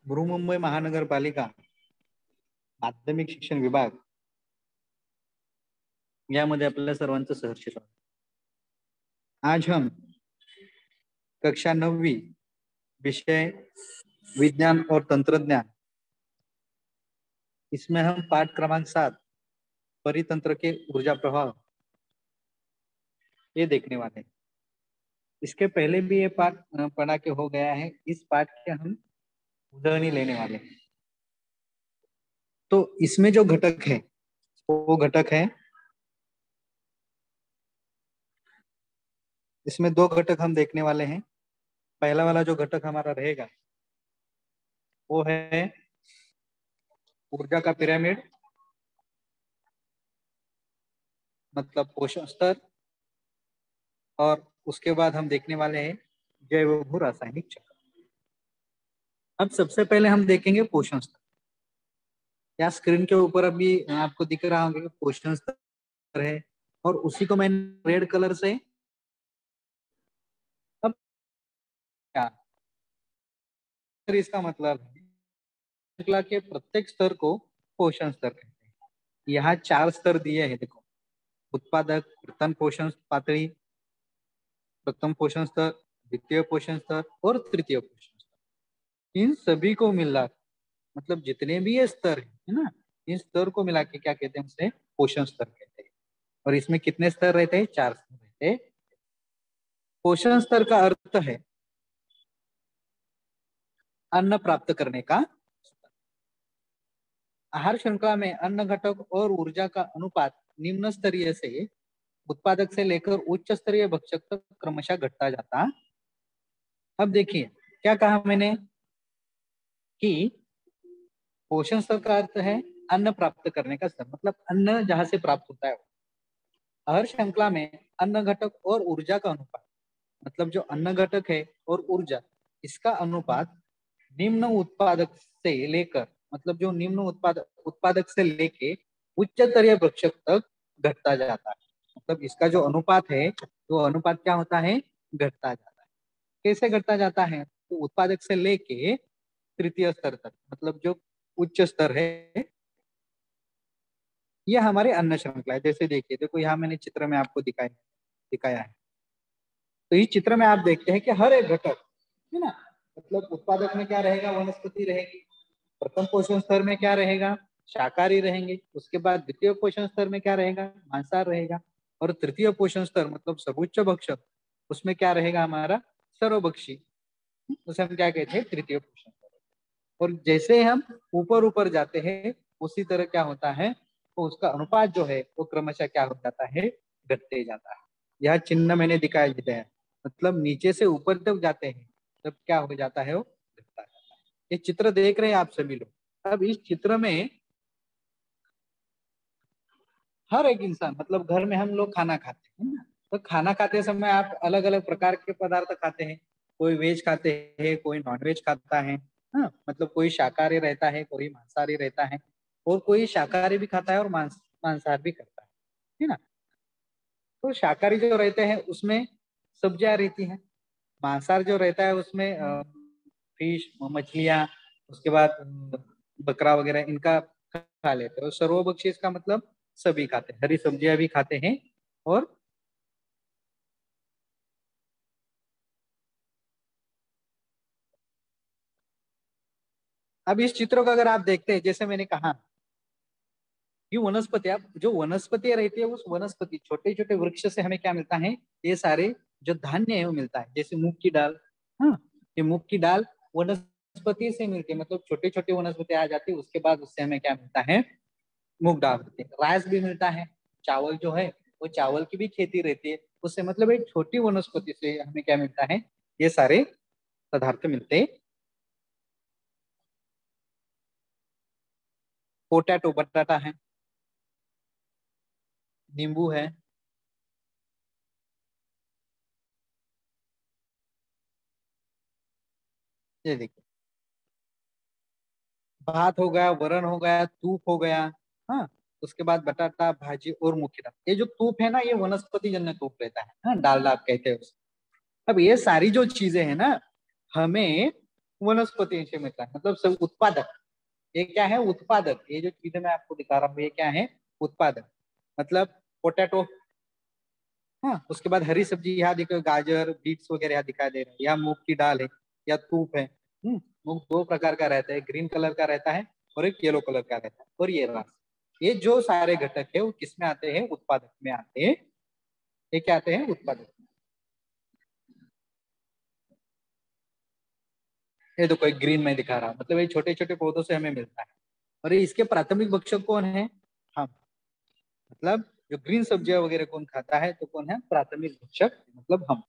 बृहन्मुंबई महानगरपालिका माध्यमिक शिक्षण विभाग यामध्ये आपल्या सर्वांचं सहर्ष स्वागत। आज हम कक्षा 9वीं विषय विज्ञान और तंत्रज्ञान, इसमें हम पाठ क्रमांक 7 परितंत्र के ऊर्जा प्रभाव ये देखने वाले हैं। इसके पहले भी ये पाठ पढ़ा के हो गया है। इस पाठ के हम उदाहरण लेने वाले हैं। तो इसमें जो घटक है वो घटक है, इसमें दो घटक हम देखने वाले हैं। पहला वाला जो घटक हमारा रहेगा वो है ऊर्जा का पिरामिड, मतलब पोषण स्तर, और उसके बाद हम देखने वाले हैं जैव भू रासायनिक चक्र। अब सबसे पहले हम देखेंगे पोषण स्तर। या स्क्रीन के ऊपर अभी आपको दिख रहा होगा कि पोषण स्तर है, और उसी को मैंने रेड कलर से अब क्या इसका मतलब है, श्रृंखला के प्रत्येक स्तर को पोषण स्तर कहते हैं। यहाँ 4 स्तर दिए हैं, देखो, उत्पादक, प्रथम पोषण पातळी, प्रथम पोषण स्तर, द्वितीय पोषण स्तर और तृतीय पोषण स्तर। इन सभी को मिला, मतलब जितने भी ये स्तर है ना, इन स्तर को मिला के क्या कहते हैं, उसे पोषण स्तर कहते हैं। और इसमें कितने स्तर रहते हैं? 4 स्तर रहते हैं। पोषण स्तर का अर्थ है अन्न प्राप्त करने का स्तर। आहार श्रृंखला में अन्न घटक और ऊर्जा का अनुपात निम्न स्तरीय से उत्पादक से लेकर उच्च स्तरीय भक्षक तक क्रमशः घटता जाता। अब देखिए क्या कहा मैंने कि पोषण स्तर का अर्थ है अन्न प्राप्त करने का स्तर, मतलब अन्न जहां से प्राप्त होता है। आहार श्रृंखला में अन्न घटक और ऊर्जा का अनुपात, मतलब जो अन्न घटक है और ऊर्जा, इसका अनुपात निम्न उत्पादक से लेकर, मतलब जो निम्न उत्पादक से लेके उच्च स्तरीय भक्षक तक घटता जाता है। मतलब इसका जो अनुपात है, वो अनुपात क्या होता है? घटता जाता है। कैसे घटता जाता है? तो उत्पादक से लेके तृतीय स्तर तक, मतलब जो उच्च स्तर है, ये हमारे अन्न श्रृंखला है। जैसे देखिए, देखो यहाँ मैंने चित्र में आपको दिखाया है। तो इस चित्र में आप देखते हैं कि हर एक घटक है ना, मतलब उत्पादक में क्या रहेगा? वनस्पति रहेगी। प्रथम पोषण स्तर में क्या रहेगा? शाकाहारी रहेंगे। उसके बाद द्वितीय पोषण स्तर में क्या रहेगा? मांसाहार रहेगा। और तृतीय पोषण स्तर मतलब सर्वोच्च भक्षक, उसमें क्या रहेगा? हमारा सर्वभक्षी, उसे हम क्या कहते हैं? तृतीय पोषण स्तर। और जैसे हम ऊपर ऊपर जाते हैं, उसी तरह क्या होता है, तो उसका अनुपात जो है वो क्रमशः क्या हो जाता है? घटते जाता है। यह चिन्ह मैंने दिखाया है, मतलब नीचे से ऊपर तक जाते हैं तब क्या हो जाता है? वो घटता जाता है। ये चित्र देख रहे हैं आप सभी लोग। अब इस चित्र में हर एक इंसान, मतलब घर में हम लोग खाना खाते हैं ना, तो खाना खाते समय आप अलग अलग प्रकार के पदार्थ खाते हैं। कोई वेज खाते हैं, कोई नॉन वेज खाता है। हाँ, मतलब कोई शाकाहारी रहता है, कोई मांसाहारी रहता है, और कोई शाकाहारी भी खाता है और मांसाहार भी करता है ना। तो शाकाहारी जो रहते हैं उसमें सब्जियां रहती हैं। मांसाहार जो रहता है उसमें फिश, मछलियां, उसके बाद बकरा वगैरह, इनका खा लेते हैं। और सर्वभक्षी इसका मतलब सभी खाते हैं, हरी सब्जियां भी खाते हैं। और अब इस चित्र को अगर आप देखते हैं, जैसे मैंने कहा, ये वनस्पति, आप जो वनस्पति रहती है, उस वनस्पति छोटे छोटे वृक्ष से हमें क्या मिलता है? ये सारे जो धान्य है वो मिलता है। जैसे मूंग की दाल, हाँ, ये मूंग की दाल वनस्पति से मिलती है, मतलब छोटे छोटे वनस्पति आ जाती है, उसके बाद उससे हमें क्या मिलता है? मूंग दाल मिलती है। राइस भी मिलता है। चावल जो है वो चावल की भी खेती रहती है उससे, मतलब एक छोटी वनस्पति से हमें क्या मिलता है? ये सारे पदार्थ मिलते। पोटैटो, बटाटा है, नींबू है, ये देखिए, भात हो गया, वरण हो गया, सूप हो गया, हाँ, उसके बाद बटाटा, भाजी और मुख्य दाल। ये जो तूप है ना, ये वनस्पति जन्य तूप रहता है, हाँ, डालडा आप कहते हैं उसे। अब ये सारी जो चीजें हैं ना, हमें वनस्पति से मिलता है, मतलब सब उत्पादक। ये क्या है? उत्पादक। ये जो चीजें मैं आपको दिखा रहा हूँ, ये क्या है? उत्पादक। मतलब पोटैटो, हाँ, उसके बाद हरी सब्जी यहाँ देखो, गाजर, बीट्स वगैरह यहाँ दिखाई दे रहे हैं। यहाँ मूंग की दाल है या तूप है। मूंग दो प्रकार का रहता है, ग्रीन कलर का रहता है और एक येलो कलर का रहता है। और ये रास, ये जो सारे घटक है वो किस में आते हैं? उत्पादक में आते हैं। ये क्या आते हैं? उत्पादक। ये देखो एक ग्रीन में दिखा रहा हूं, मतलब ये छोटे छोटे पौधों से हमें मिलता है। और ये इसके प्राथमिक भक्षक कौन है? हम। मतलब जो ग्रीन सब्जियां वगैरह कौन खाता है? तो कौन है प्राथमिक भक्षक? मतलब हम।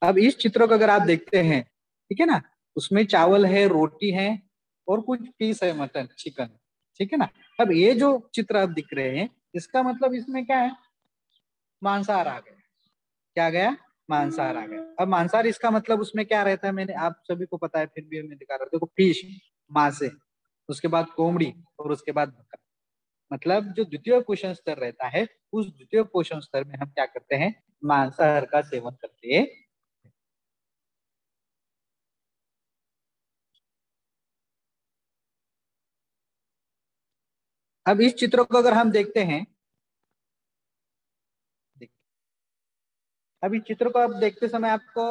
अब इस चित्र को अगर आप देखते हैं, ठीक है ना, उसमें चावल है, रोटी है और कुछ पीस है, मटन, चिकन, ठीक है ना। अब ये जो चित्र आप दिख रहे हैं, इसका मतलब इसमें क्या है? मांसाहार आ गया। क्या आ गया? मांसाहार आ गया। अब मांसाहार इसका मतलब उसमें क्या रहता है? मैंने आप सभी को पता है, फिर भी मैं दिखा रहा हूँ। देखो, फिश, मांस है, उसके बाद कोमड़ी और उसके बाद बकरा। मतलब जो द्वितीय पोषण स्तर रहता है, उस द्वितीय पोषण स्तर में हम क्या करते हैं? मांसाहार का सेवन करते हैं। अब इस चित्र को अगर हम देखते हैं, अब इस चित्र को आप देखते समय आपको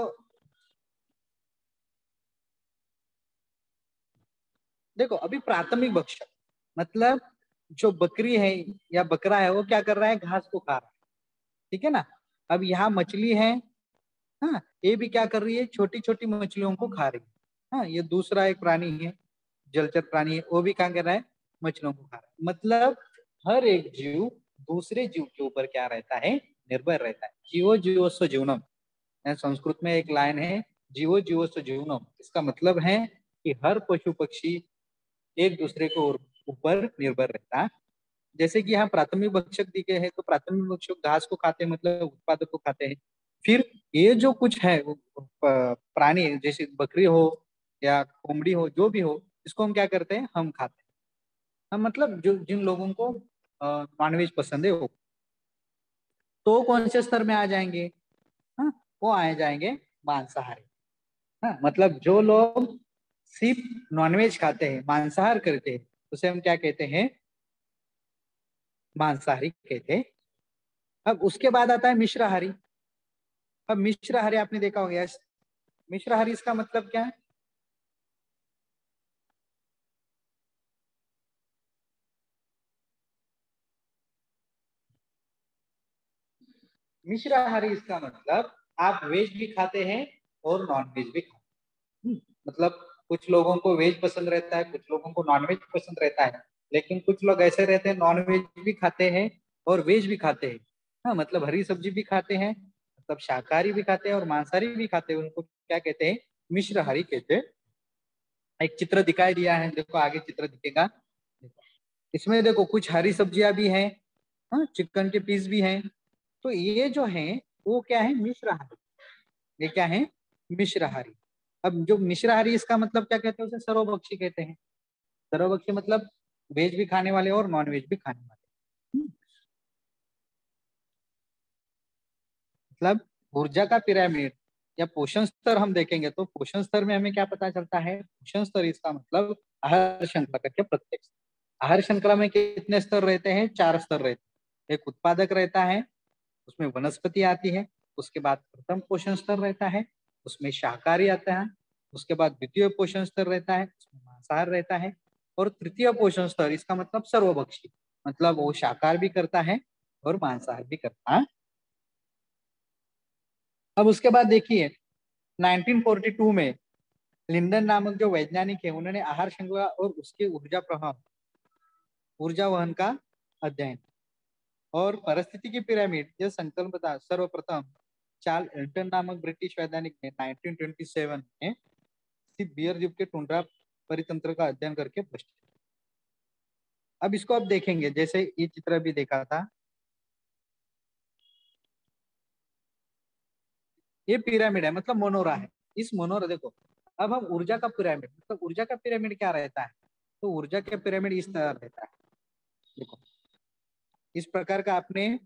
देखो, अभी प्राथमिक भक्षक मतलब जो बकरी है या बकरा है, वो क्या कर रहा है? घास को खा रहा है, ठीक है ना। अब यहाँ मछली है, हाँ, ये भी क्या कर रही है? छोटी छोटी मछलियों को खा रही है। हाँ, ये दूसरा एक प्राणी है, जलचर प्राणी है, वो भी क्या कर रहा है? मछलियों को खा रहा है। मतलब हर एक जीव दूसरे जीव के ऊपर क्या रहता है? निर्भर रहता है। जीवो जीवस्व जीवनम, संस्कृत में एक लाइन है, जीवो जीवस्व जीवनम। इसका मतलब है कि हर पशु पक्षी एक दूसरे के ऊपर निर्भर रहता है। जैसे कि यहाँ प्राथमिक भक्षक दिखे हैं, तो प्राथमिक भक्षक घास को खाते हैं, मतलब उत्पादक को खाते हैं। फिर ये जो कुछ है वो प्राणी, जैसे बकरी हो या कोमड़ी हो, जो भी हो, इसको हम क्या करते हैं? हम खाते हैं। हम मतलब जो जिन लोगों को नॉनवेज पसंद है वो, तो कौन से स्तर में आ जाएंगे? हाँ, वो आए जाएंगे मांसाहारी। हाँ, मतलब जो लोग सिर्फ नॉनवेज खाते हैं, मांसाहार करते हैं, उसे हम क्या कहते हैं? मांसाहारी कहते हैं। अब उसके बाद आता है मिश्राहारी। अब मिश्राहारी आपने देखा होगा, यस। मिश्राहारी इसका मतलब क्या है? मिश्राहारी इसका मतलब आप वेज भी खाते हैं और नॉन वेज भी खाते हैं। मतलब कुछ लोगों को वेज पसंद रहता है, कुछ लोगों को नॉन वेज पसंद रहता है। लेकिन कुछ लोग ऐसे रहते हैं, नॉन वेज भी खाते हैं और वेज भी खाते हैं। हाँ, मतलब हरी सब्जी भी खाते हैं, मतलब शाकाहारी भी खाते हैं और मांसाहारी भी खाते हैं। उनको क्या कहते हैं? मिश्राहारी कहते हैं। एक चित्र दिखाई दिया है, देखो आगे चित्र दिखेगा। इसमें देखो कुछ हरी सब्जियां भी हैं, हाँ, चिकन के पीस भी हैं। तो ये जो है वो क्या है? मिश्राहारी। ये क्या है? मिश्राहारी। अब जो मिश्राहारी, इसका मतलब क्या कहते हैं? उसे सर्वभक्षी कहते हैं। सर्वभक्षी मतलब वेज भी खाने वाले और नॉन वेज भी खाने वाले। मतलब ऊर्जा का पिरामिड या पोषण स्तर हम देखेंगे, तो पोषण स्तर में हमें क्या पता चलता है? पोषण स्तर इसका मतलब आहार श्रृंखला के प्रत्येक स्तर। आहार श्रृंखला में कितने स्तर रहते हैं? 4 स्तर रहते हैं। एक उत्पादक रहता है, उसमें वनस्पति आती है। उसके बाद प्रथम पोषण स्तर रहता है, उसमें शाकाहारी आता है। उसके बाद द्वितीय पोषण स्तर रहता है, उसमें मांसाहार रहता है। और तृतीय पोषण स्तर इसका मतलब सर्वभक्षी, मतलब वो शाकाहार भी करता है और मांसाहार भी करता है। अब उसके बाद देखिए, 1942 में लिंडन नामक जो वैज्ञानिक है, उन्होंने आहार श्रृंखला और उसके ऊर्जा प्रभाव, ऊर्जा वहन का अध्ययन और परिस्थिति की पिरामिड ये संकल्पना सर्वप्रथम चार्ल एल्टन नामक ब्रिटिश वैज्ञानिक ने 1927 में सिर्फ बियर द्वीप के टुंड्रा परितंत्र का अध्ययन करके पुष्टि की। अब इसको आप देखेंगे, जैसे ये चित्र भी देखा था, ये पिरामिड है, मतलब मोनोरा है। इस मोनोरा देखो, अब हम ऊर्जा का पिरामिड, मतलब ऊर्जा का पिरामिड क्या रहता है? तो ऊर्जा का पिरामिड इस तरह रहता है। देखो इस प्रकार का आपने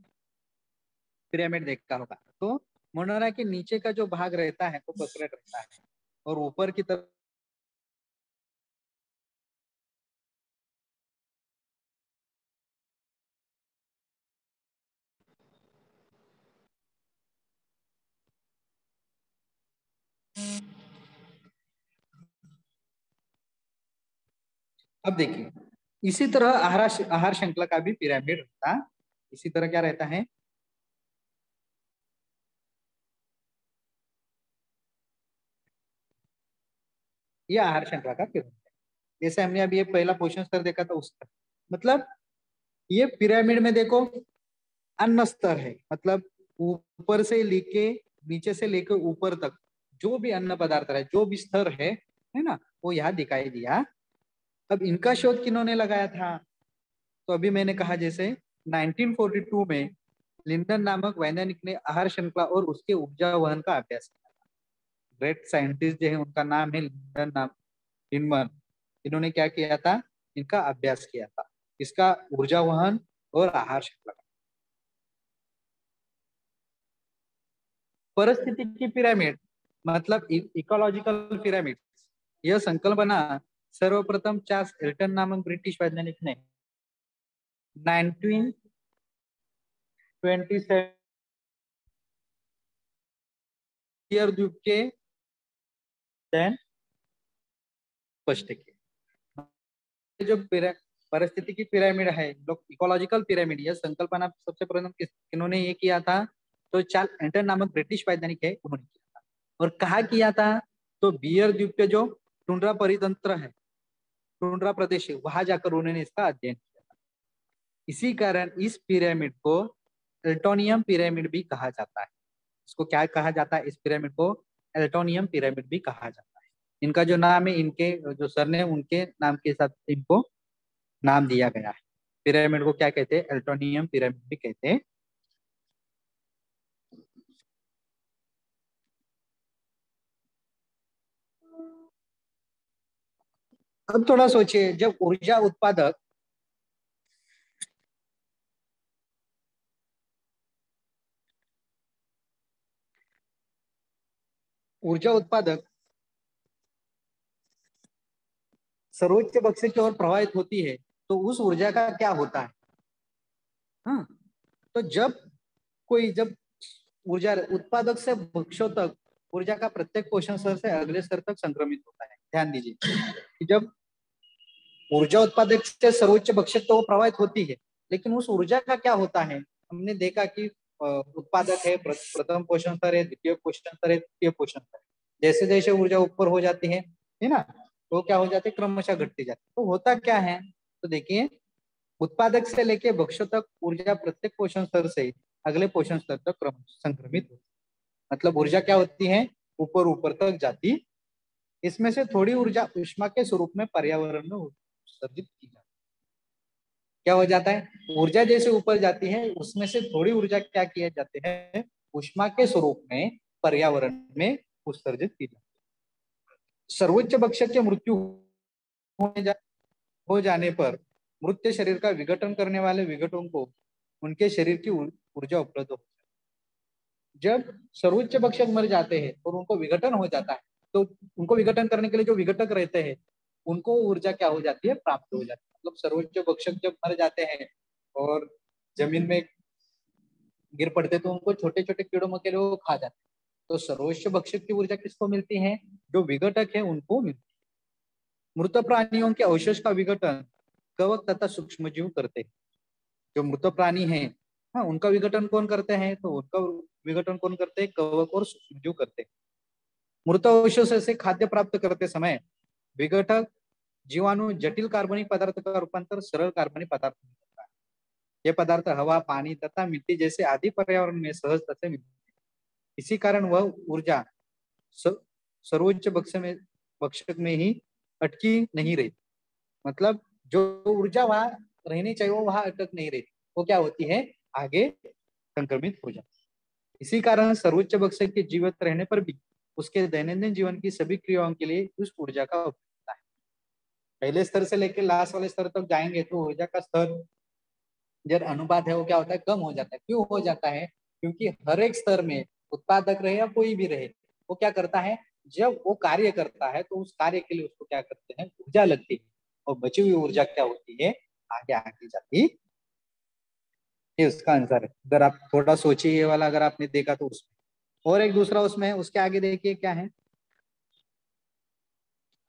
पिरामिड देखा होगा। तो मनोरा के नीचे का जो भाग रहता है वो बकरेट रहता है और ऊपर की तरफ अब देखिए इसी तरह आहार श्रृंखला का भी पिरामिड रहता है। इसी तरह क्या रहता है, ये आहार श्रृंखला का पिरामिड है। जैसे हमने अभी ये पहला क्वेश्चन स्तर देखा था उसका मतलब ये पिरामिड में देखो अन्न स्तर है, मतलब ऊपर से लेके नीचे से लेकर ऊपर तक जो भी अन्न पदार्थ है, जो भी स्तर है ना, वो यहाँ दिखाई दिया। अब इनका शोध किन्होंने लगाया था, तो अभी मैंने कहा जैसे 1942 में लिंडन नामक वैज्ञानिक ने आहार श्रृंखला और उसके ऊर्जा वहन का अभ्यास किया। ग्रेट साइंटिस्ट जो है उनका नाम है लिंडन नाम लिंडमैन। इन्होंने क्या किया था, इनका अभ्यास किया था, इसका ऊर्जा वहन और आहार श्रृंखला। परिस्थितिकी पिरामिड मतलब इकोलॉजिकल पिरामिड, यह संकल्पना सर्वप्रथम चार्ल्स एल्टन नामक ब्रिटिश वैज्ञानिक ने 1927 द्वीप के then स्पष्ट किया। जो परिस्थिति की पिरामिड है, लोग इकोलॉजिकल पिरामिड, यह संकल्पना सबसे प्रथम किन्होंने ये किया था, तो चार्ल्स एल्टन नामक ब्रिटिश वैज्ञानिक है उन्होंने किया था। और कहा किया था, तो बियर द्वीप के जो टुंड्रा परितंत्र है, टुंड्रा प्रदेश है, वहां जाकर उन्होंने इसका अध्ययन किया था। इसी कारण इस पिरामिड को एल्टोनियम पिरामिड भी कहा जाता है। इसको क्या कहा जाता है, इस पिरामिड को एल्टोनियम पिरामिड भी कहा जाता है। इनका जो नाम है, इनके जो सरनेम उनके नाम के हिसाब से इनको नाम दिया गया है। पिरामिड को क्या कहते हैं, एल्टोनियम पिरामिड भी कहते हैं। अब थोड़ा सोचिए, जब ऊर्जा उत्पादक सर्वोच्च बक्से की ओर प्रवाहित होती है, तो उस ऊर्जा का क्या होता है। हाँ, तो जब ऊर्जा उत्पादक से भक्षों तक ऊर्जा का प्रत्येक पोषण स्तर से अगले स्तर तक संक्रमित होता है। ध्यान दीजिए कि जब ऊर्जा उत्पादक से सर्वोच्च भक्षक तो वो प्रवाहित होती है, लेकिन उस ऊर्जा का क्या होता है। हमने देखा कि उत्पादक है, प्रथम पोषण स्तर है, द्वितीय पोषण स्तर है, तृतीय पोषण स्तर है। जैसे जैसे ऊर्जा ऊपर हो जाती है ना, तो क्या हो जाती है, क्रमशः घटती जाती है। तो होता क्या है, तो देखिए उत्पादक से लेके भक्ष्य तक ऊर्जा प्रत्येक पोषण स्तर से अगले पोषण स्तर तक क्रम संक्रमित होती है। मतलब ऊर्जा क्या होती है, ऊपर ऊपर तक जाती। इसमें से थोड़ी ऊर्जा ऊष्मा के स्वरूप में पर्यावरण में उत्सर्जित की जाती है। क्या हो जाता है, ऊर्जा जैसे ऊपर जाती है उसमें से थोड़ी ऊर्जा क्या किए जाते हैं, ऊष्मा के स्वरूप में पर्यावरण में उत्सर्जित की जाती है। सर्वोच्च भक्षक की मृत्यु हो जाने पर मृत शरीर का विघटन करने वाले विघटकों को उनके शरीर की ऊर्जा उपलब्ध हो। जब सर्वोच्च भक्षक मर जाते हैं और उनको विघटन हो जाता है, तो उनको विघटन करने के लिए जो विघटक रहते हैं उनको ऊर्जा क्या हो जाती है, प्राप्त हो जाती है। मतलब सर्वोच्च भक्षक जब मर जाते हैं और जमीन में गिर पड़ते, तो उनको छोटे छोटे कीड़ों मकोड़े वो खा जाते हैं। तो सर्वोच्च भक्षक की ऊर्जा किसको मिलती है, जो विघटक है उनको मिलती है। मृत प्राणियों के अवशेष का विघटन कवक तथा सूक्ष्मजीव करते हैं। जो मृत प्राणी है, हाँ, उनका विघटन कौन करते हैं, तो उनका विघटन कौन करते हैं, कवक और सूक्ष्मजीव करते हैं। मृत अवशेष से खाद्य प्राप्त करते समय विघटक जीवाणु जटिल कार्बनिक पदार्थ का रूपांतर सरल कार्बनिक पदार्थ में करता है। ये पदार्थ हवा, पानी तथा मिट्टी जैसे आदि पर्यावरण में सहजता से मिलते हैं। इसी कारण वह ऊर्जा सर्वोच्च भक्षक में ही अटकी नहीं रही। मतलब जो ऊर्जा वहां रहनी चाहिए वो वहां अटक नहीं रही, वो क्या होती है, आगे संक्रमित हो जाती है। इसी कारण सर्वोच्च भक्षक के जीवित रहने पर भी उसके दैनंदिन जीवन की सभी क्रियाओं के लिए उस ऊर्जा का उपयोग होता है। पहले स्तर से लेकर लास्ट वाले स्तर तक जाएंगे तो ऊर्जा का स्तर जो अनुपात है वो क्या होता है, कम हो जाता है। क्यों हो जाता है? क्योंकि हर एक स्तर में उत्पादक रहे या कोई भी रहे, वो क्या करता है, जब वो कार्य करता है तो उस कार्य के लिए उसको क्या करते हैं, ऊर्जा लगती है, और बची हुई ऊर्जा क्या होती है, आगे आगे जाती। ये उसका आंसर है। अगर आप थोड़ा सोचिए ये वाला, अगर आपने देखा तो उसमें और एक दूसरा उसमें उसके आगे देखिए क्या है,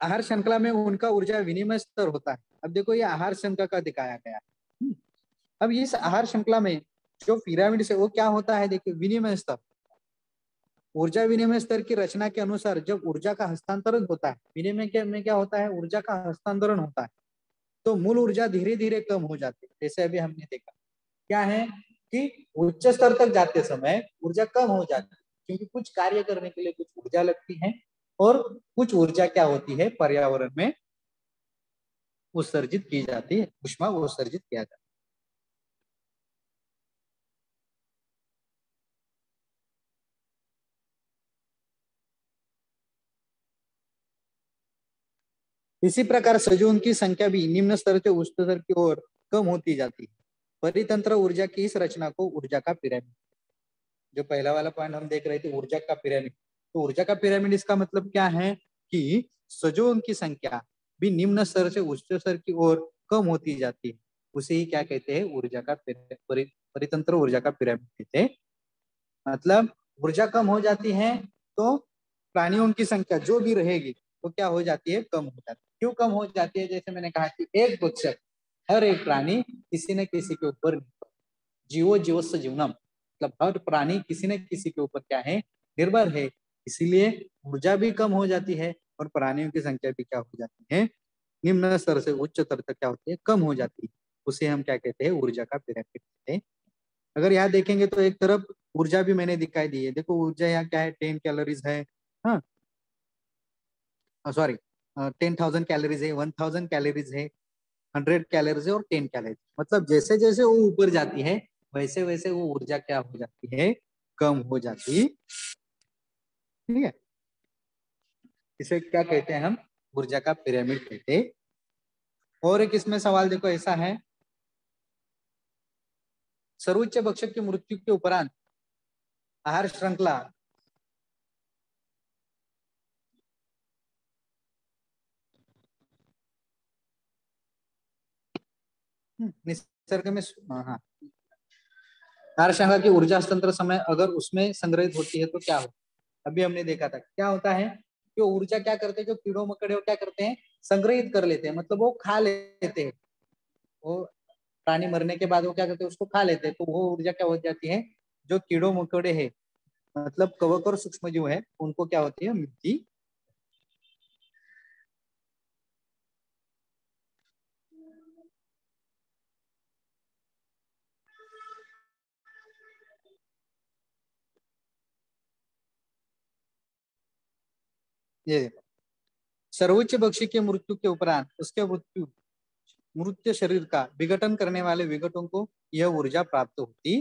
आहार श्रृंखला में उनका ऊर्जा विनिमय स्तर होता है। अब देखो ये आहार श्रृंखला का दिखाया गया है। अब इस आहार श्रृंखला में जो पिरामिड से वो क्या होता है, देखिए विनिमय स्तर, ऊर्जा विनिमय स्तर की रचना के अनुसार जब ऊर्जा का हस्तांतरण होता है, विनिमय के में क्या होता है, ऊर्जा का हस्तांतरण होता है, तो मूल ऊर्जा धीरे धीरे कम हो जाती है। जैसे अभी हमने देखा क्या है कि उच्च स्तर तक जाते समय ऊर्जा कम हो जाती है, क्योंकि कुछ कार्य करने के लिए कुछ ऊर्जा लगती है, और कुछ ऊर्जा क्या होती है, पर्यावरण में उत्सर्जित की जाती है, ऊष्मा उत्सर्जित किया जाता है। इसी प्रकार सजीवों की संख्या भी निम्न स्तर से उच्च स्तर की ओर कम होती जाती है। परितंत्र ऊर्जा की इस रचना को ऊर्जा का पिरामिड, जो पहला वाला पॉइंट हम देख रहे थे ऊर्जा का पिरामिड, तो ऊर्जा का पिरामिड इसका मतलब क्या है कि सजीवों की संख्या भी निम्न स्तर से उच्च स्तर की ओर कम होती जाती है, उसे ही क्या कहते हैं, ऊर्जा का परितंत्र ऊर्जा का पिरामिड कहते हैं। मतलब ऊर्जा कम हो जाती है तो प्राणियों की संख्या जो भी रहेगी वो क्या हो जाती है, कम हो जाती है। क्यों कम हो जाती है? जैसे मैंने कहा कि एक बच्चक, हर एक प्राणी किसी न किसी के ऊपर, जीवो जीवस्य जीवनम, मतलब हर प्राणी किसी न किसी के ऊपर क्या है, निर्भर है, इसीलिए ऊर्जा भी कम हो जाती है और प्राणियों की संख्या भी क्या हो जाती है, निम्न स्तर से उच्च स्तर तक क्या होती है, कम हो जाती है। उसे हम क्या कहते हैं, ऊर्जा का पिरामिड कहते हैं। अगर यहाँ देखेंगे तो एक तरफ ऊर्जा भी मैंने दिखाई दी है, देखो ऊर्जा यहाँ क्या है, 10 कैलोरीज है, हाँ सॉरी, 10,000 कैलोरीज है, 1,000 कैलोरीज है, 100 कैलोरीज है और 10 कैलोरीज। मतलब जैसे जैसे वो ऊपर जाती है वैसे वैसे वो ऊर्जा क्या हो जाती है, कम हो जाती। ठीक है, इसे क्या कहते हैं हम, ऊर्जा का पिरामिड कहते हैं। और एक इसमें सवाल देखो ऐसा है, सर्वोच्च भक्षक की मृत्यु के उपरांत आहार श्रृंखला निसर्ग में, हाँ, आहार श्रृंखला की ऊर्जा हस्तांतरण समय अगर उसमें संग्रहित होती है तो क्या होता है? अभी हमने देखा था क्या होता है, कि ऊर्जा क्या करते हैं, जो कीड़ों मकड़े वो क्या करते हैं, संग्रहित कर लेते हैं, मतलब वो खा लेते हैं, वो प्राणी मरने के बाद वो क्या करते हैं, उसको खा लेते हैं, तो वो ऊर्जा क्या हो जाती है, जो कीड़ों मकोड़े है, मतलब कवक और सूक्ष्म जीव है, उनको क्या होती है, मिलती। ये देखो, सर्वोच्च पक्षी की मृत्यु के उपरांत उसके मृत्यु मृत्यु शरीर का विघटन करने वाले विघटों को यह ऊर्जा प्राप्त होती।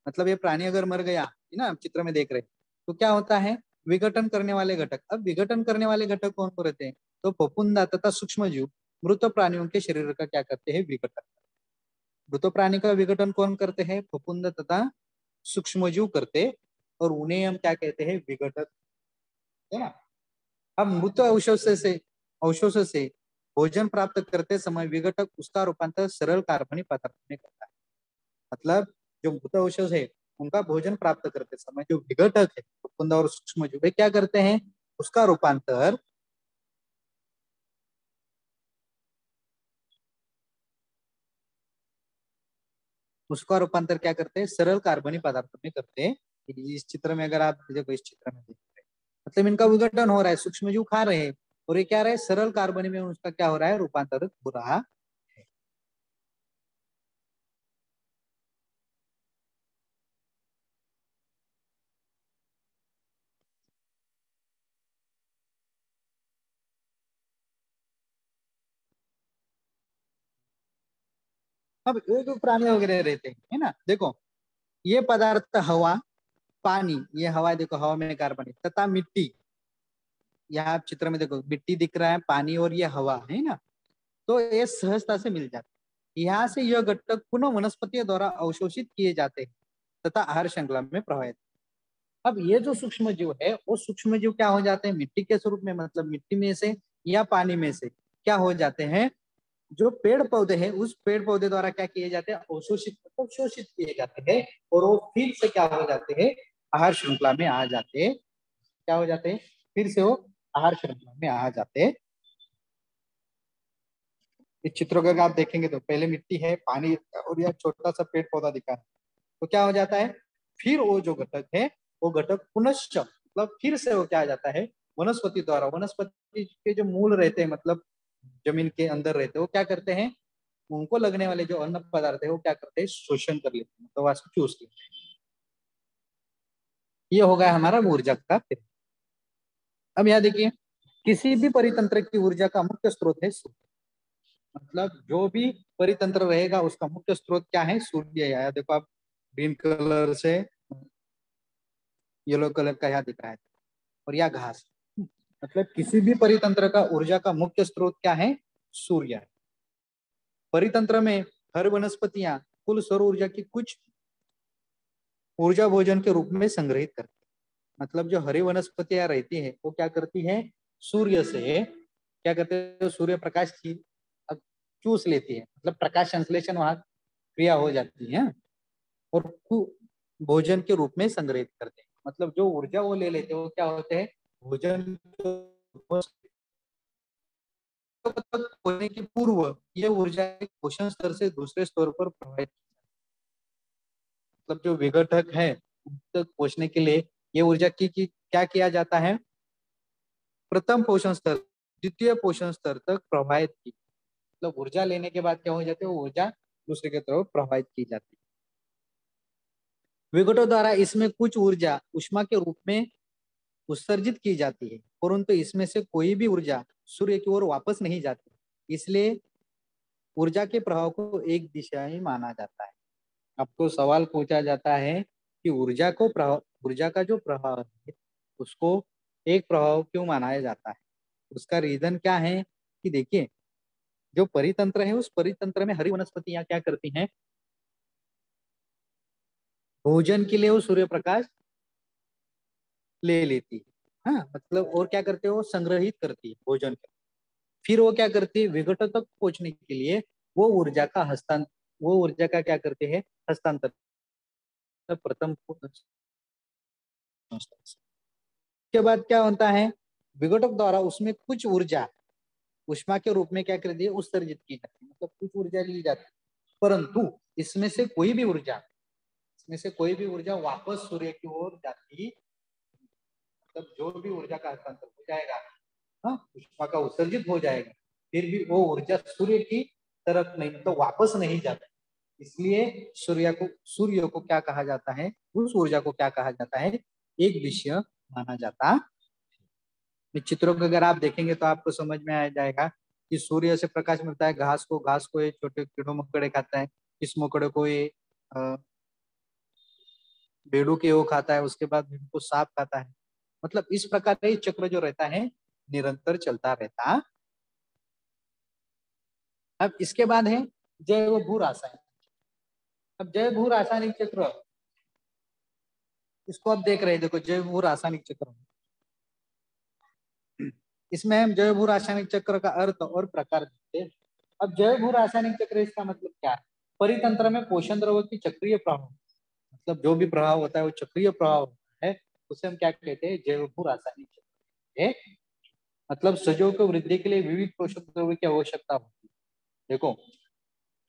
मतलब ये प्राणी अगर मर गया है ना, आप चित्र में देख रहे हैं, तो क्या होता है, विघटन करने वाले घटक, अब विघटन करने वाले घटक कौन को रहते हैं, तो फफूंदा तथा सूक्ष्म जीव मृत प्राणियों के शरीर का क्या करते हैं, विघटन। मृत प्राणी का विघटन कौन करते हैं, फफूंद तथा सूक्ष्म जीव करते, और उन्हें हम क्या कहते हैं, विघटक, है ना। अब मृत अवशोष से भोजन प्राप्त करते समय विघटक उसका रूपांतर सरल कार्बनिक पदार्थ में करता है। मतलब जो मृत अवशेष है उनका भोजन प्राप्त करते समय जो विघटक है फफूंद और सूक्ष्म जीव क्या करते हैं, उसका रूपांतर, उसका रूपांतर क्या करते हैं, सरल कार्बनिक पदार्थों में करते हैं। इस चित्र में अगर आप देखो, इस चित्र में देख रहे हैं, मतलब इनका विघटन हो रहा है, सूक्ष्म जीव खा रहे हैं, और ये क्या रहे, सरल कार्बनिक में उसका क्या हो रहा है, रूपांतरित हो रहा है। अब एक प्राणी वगैरह रहते हैं, है ना, देखो ये पदार्थ हवा, पानी, ये हवा देखो, हवा में कार्बन है, तथा मिट्टी, यहाँ आप चित्र में देखो मिट्टी दिख रहा है, पानी और ये हवा है ना, तो ये सहजता से मिल जाता है। यहाँ से यह घटक पुनः वनस्पतियों द्वारा अवशोषित किए जाते हैं तथा आहार श्रृंखला में प्रभावित। अब ये जो सूक्ष्म जीव है वो सूक्ष्म जीव क्या हो जाते हैं, मिट्टी के स्वरूप में, मतलब मिट्टी में से या पानी में से क्या हो जाते हैं, जो पेड़ पौधे हैं उस पेड़ पौधे द्वारा क्या किए जाते हैं, अवशोषित मतलब शोषित किए जाते हैं, और वो फिर से क्या हो जाते हैं, आहार श्रृंखला में आ जाते हैं। क्या हो जाते हैं, फिर से वो आहार श्रृंखला में आ जाते हैं। इस चित्र को अगर आप देखेंगे तो पहले मिट्टी है, पानी और यह छोटा सा पेड़ पौधा दिखा है, तो क्या हो जाता है, फिर वो जो घटक है वो घटक पुनश्च मतलब फिर से वो क्या आ जाता है, वनस्पति द्वारा, वनस्पति के जो मूल रहते हैं मतलब जमीन के अंदर रहते हैं, वो क्या करते हैं, उनको लगने वाले जो अन्न पदार्थ है वो क्या करते हैं, शोषण कर लेते हैं, तो वास्तव चूस लेते हैं। ये हो गया हमारा ऊर्जा का फिर। अब यहाँ देखिए, किसी भी परितंत्र की ऊर्जा का मुख्य स्रोत है सूर्य। मतलब जो भी परितंत्र रहेगा उसका मुख्य स्रोत क्या है, सूर्य है। यहाँ देखो आप, ग्रीन कलर से येलो कलर का यहाँ दिख रहा है, और यह घास। मतलब किसी भी परितंत्र का ऊर्जा का मुख्य स्रोत क्या है, सूर्य है। परितंत्र में हर वनस्पतियां कुल सौर ऊर्जा की कुछ ऊर्जा भोजन के रूप में संग्रहित करती है। मतलब जो हरी वनस्पतियां रहती है वो क्या करती है, सूर्य से क्या करते हैं, सूर्य प्रकाश की चूस लेती है, मतलब प्रकाश संश्लेषण वहां क्रिया हो जाती है, और भोजन के रूप में संग्रहित करते हैं। मतलब जो ऊर्जा वो ले लेते हैं वो क्या होते हैं, भोजन तक होने के पूर्व ये ऊर्जा एक पोषण स्तर से दूसरे स्तर पर प्रभावित, मतलब जो विघटक है उन तक पहुंचने के लिए ये ऊर्जा की क्या किया जाता है, प्रथम पोषण स्तर द्वितीय पोषण स्तर तक प्रभावित की, मतलब ऊर्जा लेने के बाद क्या हो जाती है, वो ऊर्जा दूसरे की तरफ प्रभावित की जाती है। विघटों द्वारा इसमें कुछ ऊर्जा उष्मा के रूप में उत्सर्जित की जाती है, परंतु इसमें से कोई भी ऊर्जा सूर्य की ओर वापस नहीं जाती, इसलिए ऊर्जा के प्रभाव को एक दिशा ही माना जाता है। आपको सवाल पूछा जाता है कि ऊर्जा को प्रभाव, ऊर्जा का जो प्रभाव है उसको एक प्रभाव क्यों माना जाता है। उसका रीजन क्या है कि देखिए, जो परितंत्र है उस परितंत्र में हरी वनस्पतियां क्या करती हैं, भोजन के लिए वो सूर्य प्रकाश ले लेती है, हाँ मतलब, और क्या करते हैं, वो संग्रहित करती है भोजन का। फिर वो क्या करती है, विघटन तक पहुंचने के लिए वो ऊर्जा का हस्तांतर, वो ऊर्जा का क्या करते हैं, हस्तांतर, प्रथम के बाद क्या होता है, विघटक द्वारा उसमें कुछ ऊर्जा उष्मा के रूप में क्या कर दी है, उत्सर्जित की जाती है, मतलब कुछ ऊर्जा ली जाती है, परंतु इसमें से कोई भी ऊर्जा, इसमें से कोई भी ऊर्जा वापस सूर्य की ओर जाती, मतलब जो भी ऊर्जा का हस्तांतर हो जाएगा, हाँ उष्मा का उत्सर्जित हो जाएगा, फिर भी वो ऊर्जा सूर्य की तरफ नहीं, मतलब वापस नहीं जाता। इसलिए सूर्य को क्या कहा जाता है, उस ऊर्जा को क्या कहा जाता है, एक विषय माना जाता। इस चित्रों को अगर आप देखेंगे तो आपको समझ में आ जाएगा कि सूर्य से प्रकाश मिलता है, घास को ये छोटे कीड़ों मकोड़े खाता है, इस मकोड़े को ये भेड़ों के वो खाता है, उसके बाद भेड़ों को सांप खाता है। मतलब इस प्रकार का ये चक्र जो रहता है निरंतर चलता रहता। अब इसके बाद है जैव भू रासायनिक। अब जैव भू रासायनिक चक्र, इसको आप देख रहे हैं, देखो जैव भू रासायनिक चक्र, इसमें हम जैव भू रासायनिक चक्र का अर्थ और प्रकार देखते हैं। अब जैव भू रासायनिक चक्र इसका मतलब क्या है, परितंत्र में पोषण द्रव्य की चक्रीय प्रभाव, मतलब जो भी प्रभाव होता है वो चक्रीय प्रभाव होता है, उसे हम क्या कहते हैं, जैव भू रासायनिक चक्र है। मतलब सजीव को वृद्धि के लिए विविध पोषक द्रव्य की आवश्यकता होती है। देखो,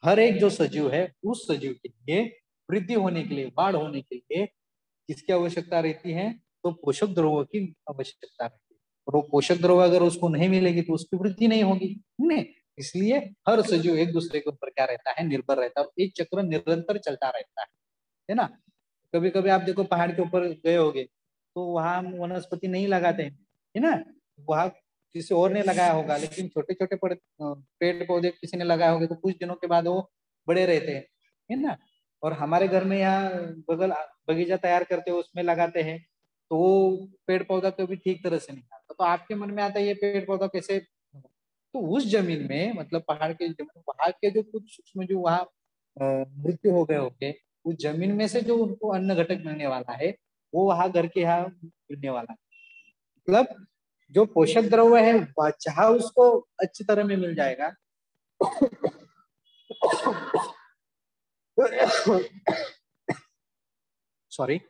हर एक जो सजीव है उस सजीव के लिए वृद्धि होने के लिए, बाढ़ होने के लिए किसकी आवश्यकता रहती है, तो पोषक द्रव्यों की आवश्यकता रहती है, और वो पोषक द्रव्य अगर उसको नहीं मिलेगी तो उसकी वृद्धि नहीं होगी, नहीं। इसलिए हर सजीव एक दूसरे के ऊपर क्या रहता है, निर्भर रहता है, एक चक्र निरंतर चलता रहता है ना। कभी कभी आप देखो पहाड़ के ऊपर गए होगे तो वहां हम वनस्पति नहीं लगाते हैं, है ना, वहां किसी और ने लगाया होगा, लेकिन छोटे छोटे पेड़ पौधे किसी ने लगाए होंगे तो कुछ दिनों के बाद वो बड़े रहते हैं, है ना। और हमारे घर में यहाँ बगल बगीचा तैयार करते हैं उसमें लगाते हैं, तो वो पेड़ पौधा कभी ठीक तरह से नहीं आता, तो आपके मन में आता है ये पेड़ पौधा कैसे, तो उस जमीन में मतलब पहाड़ के जमीन वहां के जो कुछ सूक्ष्म जो वहाँ मृत्यु हो गए होंगे, उस जमीन में से जो उनको अन्न घटक मिलने वाला है वो वहां घर के यहाँ मिलने वाला है। मतलब जो पोषक द्रव्य है जहाँ उसको अच्छी तरह में मिल जाएगा। सॉरी।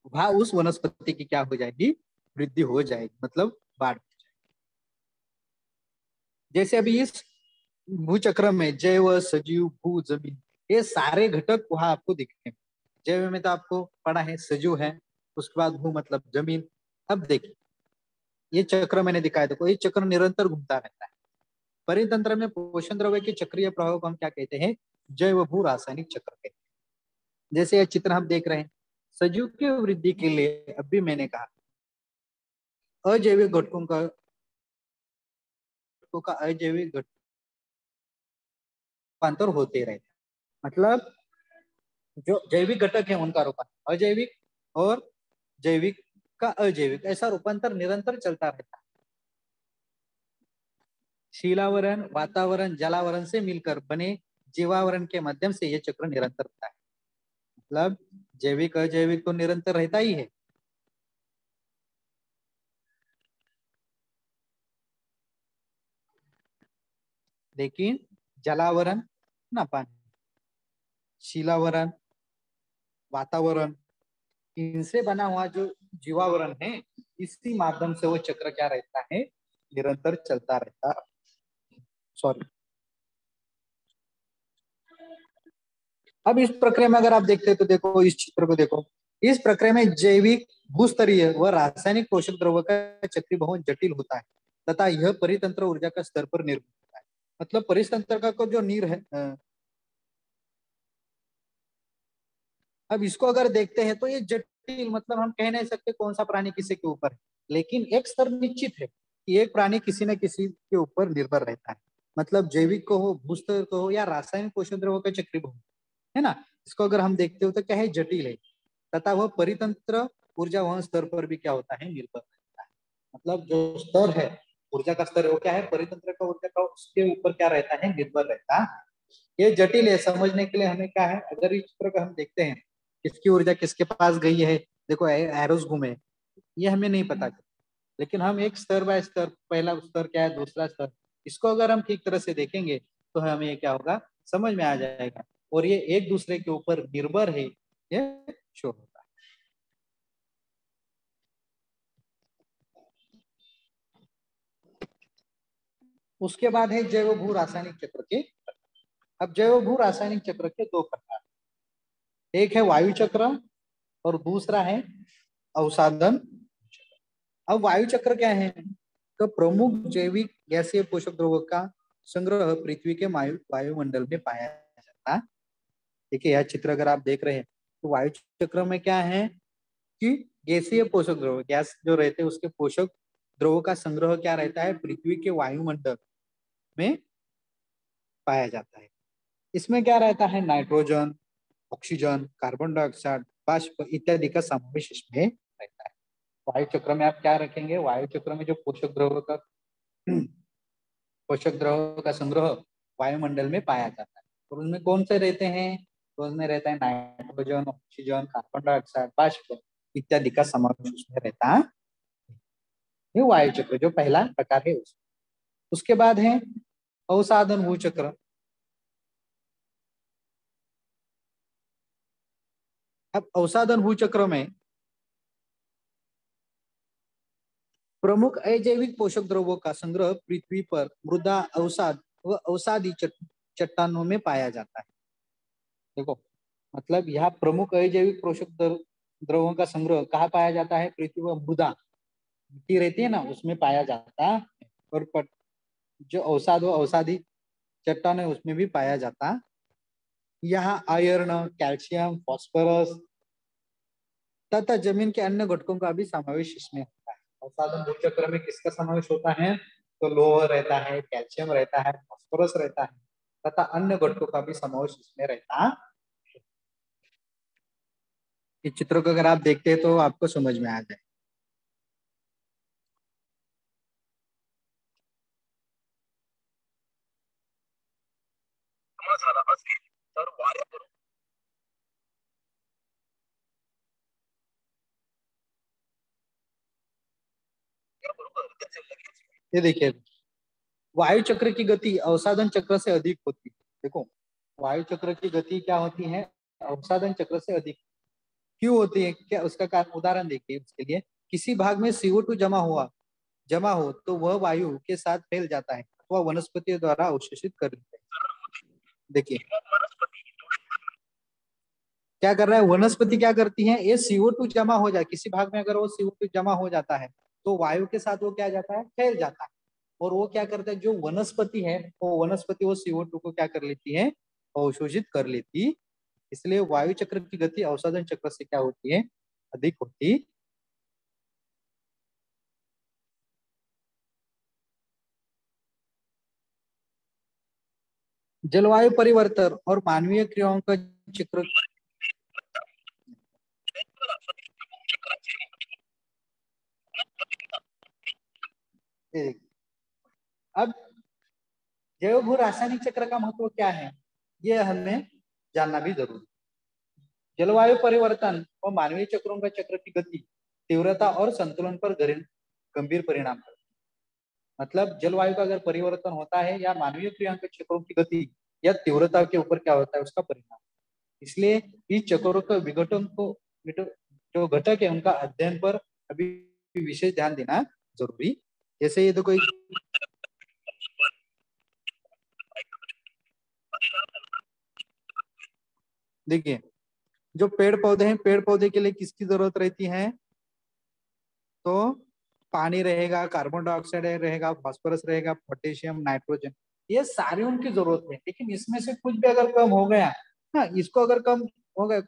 वहां उस वनस्पति की क्या हो जाएगी, वृद्धि हो जाएगी, मतलब बाढ़। जैसे अभी इस भूचक्र में जैव सजीव भू जमीन ये सारे घटक वहां आपको दिखेंगे। जैव में तो आपको पढ़ा है सजीव है, उसके बाद भू मतलब जमीन। अब देखिए ये चक्र मैंने दिखाया, देखो ये चक्र निरंतर घूमता रहता है। परितंत्र में पोषण द्रव्य के चक्रीय प्रभाव को हम क्या कहते हैं, जैव भू रासायनिक चक्र कहते हैं। जैसे यह चित्र हम देख रहे हैं, सजीव की वृद्धि के लिए अभी मैंने कहा अजैविक घटकों का अजैविक रूपांतर होते रहते हैं। मतलब जो जैविक घटक है उनका रूपांतर अजैविक और जैविक का अजैविक, ऐसा रूपांतर निरंतर चलता रहता है। शीलावरण वातावरण जलावरण से मिलकर बने जीवावरण के माध्यम से यह चक्र निरंतर होता है। मतलब जैविक अजैविक तो निरंतर रहता ही है, लेकिन जलावरण ना पानी, शीलावरण वातावरण इनसे बना हुआ जो जीवावरण है इसी माध्यम से वो चक्र क्या रहता है, निरंतर चलता रहता है। सॉरी। अब इस प्रक्रिया में अगर आप देखते हैं तो देखो इस चित्र को देखो, इस प्रक्रिया में जैविक भूस्तरीय व रासायनिक पोषक द्रव्य का चक्री बहुत जटिल होता है तथा यह परितंत्र ऊर्जा का स्तर पर निर्भर होता है। मतलब परितंत्र का को जो नीर है अब इसको अगर देखते हैं तो ये जटिल, मतलब हम कह नहीं सकते कौन सा प्राणी किसी के ऊपर है, लेकिन एक स्तर निश्चित है कि एक प्राणी किसी न किसी के ऊपर निर्भर रहता है। मतलब जैविक को हो भूस्तर को हो या रासायनिक पोषक द्रव्य का चक्री हो, है ना। इसको अगर हम देखते हो तो क्या है, जटिल है तथा वह परितंत्र ऊर्जा वहन स्तर पर भी क्या होता है, निर्भर रहता है। मतलब जो स्तर है ऊर्जा का स्तर है वो क्या है, परितंत्र का ऊर्जा का उसके ऊपर क्या रहता है, निर्भर रहता है। ये जटिल है, समझने के लिए हमें क्या है, अगर इस चित्र को हम देखते हैं किसकी ऊर्जा किसके पास गई है, देखो एरोस घूमे, ये हमें नहीं पता चलता। लेकिन हम एक स्तर बाय स्तर, पहला स्तर क्या है दूसरा स्तर, इसको अगर हम ठीक तरह से देखेंगे तो हमें ये क्या होगा, समझ में आ जाएगा। और ये एक दूसरे के ऊपर निर्भर है, ये शो होता है। उसके बाद है जैव भू रासायनिक चक्र के। अब जैव भू रासायनिक चक्र के दो प्रकार, एक है वायु चक्र और दूसरा है अवसादन चक्र। अब वायु चक्र क्या है, तो प्रमुख जैविक गैसीय पोषक द्रव्यों का संग्रह पृथ्वी के वायुमंडल में पाया जाता है। देखिए यह चित्र अगर आप देख रहे हैं तो वायु चक्र में क्या है कि गैसीय पोषक द्रव्य, गैस जो रहते हैं उसके पोषक द्रव्यों का संग्रह क्या रहता है, पृथ्वी के वायुमंडल में पाया जाता है। इसमें क्या रहता है, नाइट्रोजन ऑक्सीजन कार्बन डाइऑक्साइड बाष्प इत्यादि का समावेश इसमें रहता है। वायु चक्र में आप क्या रखेंगे, वायु चक्र में जो पोषक द्रव्यों का पोषक द्रव्यों का संग्रह वायुमंडल में पाया जाता है। और उनमें कौन से रहते हैं, तो उसमें रहता है नाइट्रोजन ऑक्सीजन कार्बन डाइऑक्साइड बाष्प इत्यादि का समावेश उसमें रहता है। ये वायु चक्र जो पहला प्रकार है उसके बाद है अवसादन भू चक्र। अब अवसादन भू चक्र में प्रमुख अजैविक पोषक द्रव्यों का संग्रह पृथ्वी पर मृदा अवसाद व अवसादी चट्टानों में पाया जाता है। देखो मतलब यहाँ प्रमुख अजैविक पोषक द्रव्यों का संग्रह कहाँ पाया जाता है, पृथ्वी व मृदा मिट्टी रहती है ना उसमें पाया जाता है। और जो अवसाद व अवसादी चट्टान है उसमें भी पाया जाता है। यहाँ आयरन कैल्शियम फॉस्फोरस तथा जमीन के अन्य घटकों का भी समावेश इसमें होता है। अवसादन भू चक्र में किसका समावेश होता है, तो लोह रहता है, कैल्शियम रहता है, फॉस्फोरस रहता है तथा अन्य घटकों का भी समावेश इसमें रहता है। इस चित्र को अगर आप देखते हैं तो आपको समझ में आ जाए। ये देखिए, वायु चक्र की गति अवसादन चक्र से अधिक होती है। देखो, वायु चक्र की गति क्या होती है, अवसादन चक्र से अधिक क्यों होती है, क्या उसका कारण उदाहरण देखिए उसके लिए। किसी भाग में CO2 जमा हो तो वह वायु के साथ फैल जाता है अथवा वनस्पतियों द्वारा अवशोषित कर लेते हैं। देखिए क्या कर रहा है, वनस्पति क्या करती है, ये CO2 जमा हो जाए किसी भाग में, अगर वो CO2 जमा हो जाता है तो वायु के साथ वो क्या जाता है, फैल जाता है। और वो क्या करता है, जो वनस्पति है वो वनस्पति वो CO2 को क्या कर लेती है, अवशोषित कर लेती। इसलिए वायु चक्र की गति अवसादन चक्र से क्या होती है, अधिक होती। जलवायु परिवर्तन और मानवीय क्रियाओं का चक्र। अब जैव भू रासायनिक चक्र का महत्व क्या है, ये हमें जानना भी जरूरी। जलवायु परिवर्तन और मानवीय चक्रों का चक्र की गति, तीव्रता और संतुलन पर गंभीर परिणाम करता है। मतलब जलवायु का अगर परिवर्तन होता है या मानवीय क्रियाओं के चक्रों की गति या तीव्रता के ऊपर क्या होता है, उसका परिणाम। इसलिए इस चक्रों के विघटन को, जो घटक है उनका अध्ययन पर अभी विशेष ध्यान देना जरूरी। जैसे ये देखो, देखिए जो पेड़ पौधे हैं, पेड़ पौधे के लिए किसकी जरूरत रहती है, तो पानी रहेगा, कार्बन डाइऑक्साइड रहेगा, फास्फोरस रहेगा, पोटेशियम, नाइट्रोजन, ये सारी उनकी जरूरत है। लेकिन इसमें से कुछ भी अगर कम हो गया, हाँ इसको अगर कम हो गया,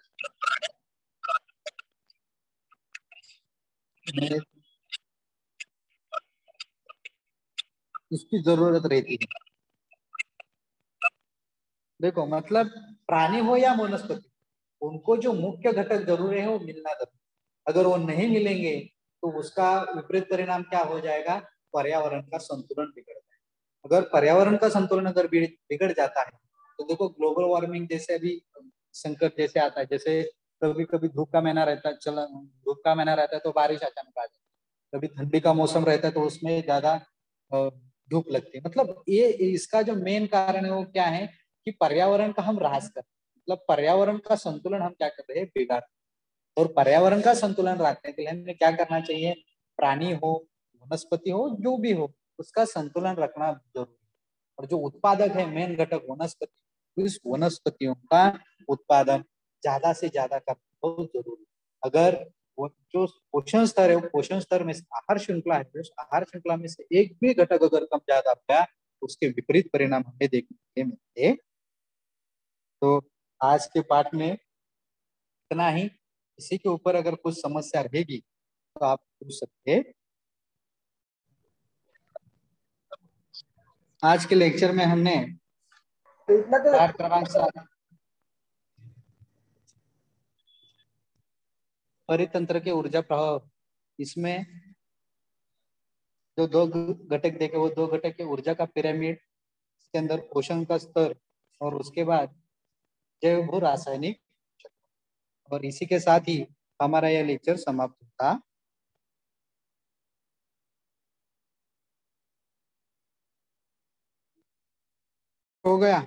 इसकी जरूरत रहती है। देखो मतलब प्राणी हो या वनस्पति, उनको जो मुख्य घटक जरूरी है वो मिलना जरूरी। अगर वो नहीं मिलेंगे तो उसका विपरीत परिणाम क्या हो जाएगा, पर्यावरण का संतुलन बिगड़ जाएगा। अगर पर्यावरण का संतुलन अगर बिगड़ जाता है तो देखो ग्लोबल वार्मिंग जैसे अभी संकट जैसे आता है। जैसे कभी कभी धूप का महीना रहता है, चला धूप का महीना रहता है तो बारिश अचानक आ जाती है। कभी ठंडी का मौसम रहता है तो उसमें ज्यादा धूप लगती है। मतलब ये इसका जो मेन कारण है वो क्या है, कि पर्यावरण का हम ह्रास कर, मतलब पर्यावरण का संतुलन हम क्या कर रहे हैं, बिगाड़। और पर्यावरण का संतुलन रखने के लिए हमें क्या करना चाहिए, प्राणी हो, वनस्पति हो, जो भी हो, उसका संतुलन रखना जरूरी है। और जो उत्पादक है, मेन घटक वनस्पति, तो इस वनस्पतियों का उत्पादन ज्यादा से ज्यादा करना बहुत जरूरी है। अगर वो जो पोषण स्तर है, वो पोषण स्तर में से आहार श्रृंखला है, उस आहार श्रृंखला में से एक भी घटक अगर कम ज्यादा हो गया, उसके विपरीत परिणाम हमें देखने के मिलते। तो आज के पाठ में इतना ही। इसी के ऊपर अगर कुछ समस्या रहेगी तो आप पूछ सकते हैं। आज के लेक्चर में हमने पाठ क्रमांक 7 परितंत्र के ऊर्जा प्रभाव, इसमें जो दो घटक देखे, वो दो घटक के ऊर्जा का पिरामिड, इसके अंदर पोषण का स्तर, और उसके बाद जैव भू रासायनिक चक्र। और इसी के साथ ही हमारा यह लेक्चर समाप्त होता हो गया।